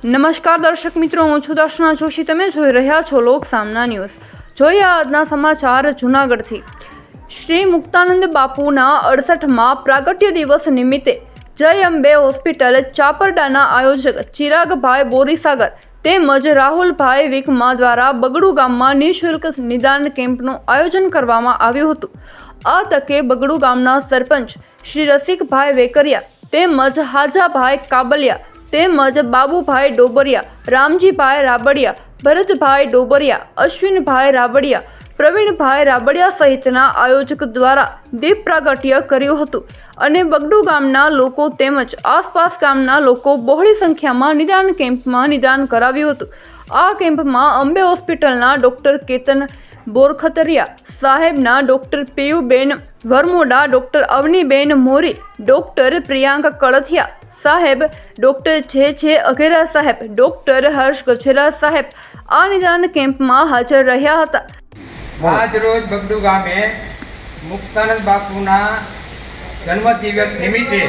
નમસ્કાર દર્શક મિત્રો, હું છું દર્શના જોશી. તમે જોઈ રહ્યા છો લોક સામના ન્યૂઝ. જોઈએ આજના સમાચાર જૂનાગઢથી. શ્રી મુક્તાનંદ બાપુના 68મા પ્રાગટ્ય દિવસ નિમિત્તે જય અંબે હોસ્પિટલ ચાપરડાના આયોજક ચિરાગભાઈ બોરીસાગર તેમજ રાહુલભાઈ વિકમા દ્વારા બગડુ ગામમાં નિઃશુલ્ક નિદાન કેમ્પનું આયોજન કરવામાં આવ્યું હતું. આ તકે બગડુ ગામના સરપંચ શ્રી રસિકભાઈ વેકરિયા તેમજ હાજાભાઈ કાબલિયા તેમજ બાબુભાઈ ડોબરિયા, રામજીભાઈ રાબડિયા, ભરતભાઈ ડોબરિયા, અશ્વિનભાઈ રાબડિયા, પ્રવીણભાઈ રાબડિયા સહિતના આયોજક દ્વારા દીપ પ્રાગટ્ય કર્યું હતું અને બગડુ ગામના લોકો તેમજ આસપાસ ગામના લોકો બહોળી સંખ્યામાં નિદાન કેમ્પમાં નિદાન કરાવ્યું હતું. આ કેમ્પમાં અંબે હોસ્પિટલના ડૉક્ટર કેતન બોરખતરિયા સાહેબના ડૉક્ટર પિયુબેન વરમોડા, ડૉક્ટર અવનીબેન મોરી, ડૉક્ટર પ્રિયાંક કળથિયા સાહેબ, ડૉક્ટર જે અઘેરા સાહેબ, ડૉક્ટર હર્ષ ગજેરા સાહેબ આ નિદાન કેમ્પમાં હાજર રહ્યા હતા. આજ રોજ બગડુ ગામે મુક્તાનંદ બાપુના જન્મદિવસ નિમિત્તે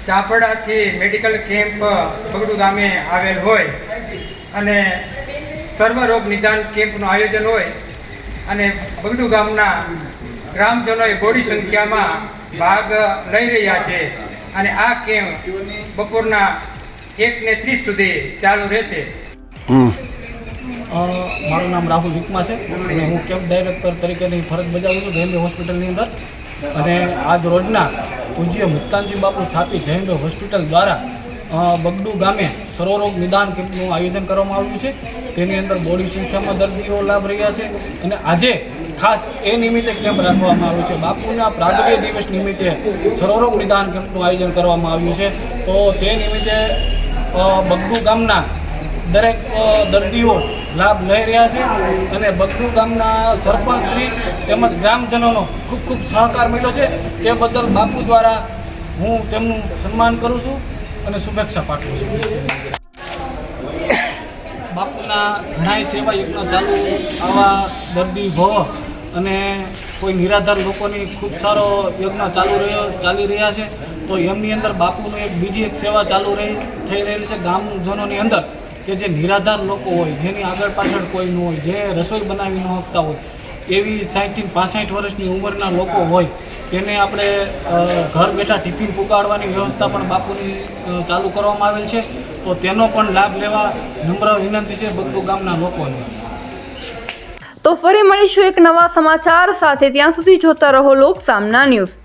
ચાપડાથી મેડિકલ કેમ્પ બગડુ ગામે આવેલ હોય અને સર્વરોગ નિદાન કેમ્પનું આયોજન હોય અને બગડુ ગામના ગ્રામજનોએ બહોળી સંખ્યામાં ભાગ લઈ રહ્યા છે અને આ કેમ્પ બપોરના 1:30 સુધી ચાલુ રહેશે. મારું નામ રાહુલ વિકમા છે અને હું કેમ્પ ડાયરેક્ટર તરીકેની ફરજ બજાવું છું જયંબે હોસ્પિટલની અંદર. અને આજ રોજના પૂજ્ય મુક્તાનજી બાપુ સ્થાપિત જયંબે હોસ્પિટલ દ્વારા બગડુ ગામે સર્વરોગ નિદાન કેમ્પનું આયોજન કરવામાં આવ્યું છે. તેની અંદર બહોળી સંખ્યામાં દર્દીઓ લાભ રહ્યા છે અને આજે ખાસ એ નિમિત્તે કેમ્પ રાખવામાં આવ્યો છે. બાપુના પ્રાગટ્ય દિવસ નિમિત્તે સર્વરોગ નિદાન કેમ્પનું આયોજન કરવામાં આવ્યું છે. તો તે નિમિત્તે બગડુ ગામના દરેક દર્દીઓ લાભ લઈ રહ્યા છે અને બગડુ ગામના સરપંચશ્રી તેમજ ગ્રામજનોનો ખૂબ ખૂબ સહકાર મળ્યો છે. તે બદલ બાપુ દ્વારા હું તેમનું સન્માન કરું છું અને શુભેચ્છા પાઠવું છું. બાપુના ઘણાય સેવા યજ્ઞ ચાલુ આવા દર્દી ભવ અને કોઈ નિરાધાર લોકોની ખૂબ સારો યજ્ઞ ચાલી રહ્યા છે. તો એમની અંદર બાપુની બીજી એક સેવા થઈ રહેલી છે ગામજનોની અંદર કે જે નિરાધાર લોકો હોય, જેની આગળ પાછળ કોઈ ન હોય, જે રસોઈ બનાવી ન શકતા હોય, એવી 60-65 વર્ષની ઉંમરના લોકો હોય તેને આપણે ઘર બેઠા ટિફિન પુગાડવાની વ્યવસ્થા પણ બાપુની ચાલુ કરવામાં આવેલ છે. તો તેનો પણ લાભ લેવા નમ્ર વિનંતી છે બગડુ ગામના લોકોને. તો ફરી મળીશું એક નવા સમાચાર સાથે. ત્યાં સુધી જોતા રહો લોક સામના ન્યૂઝ.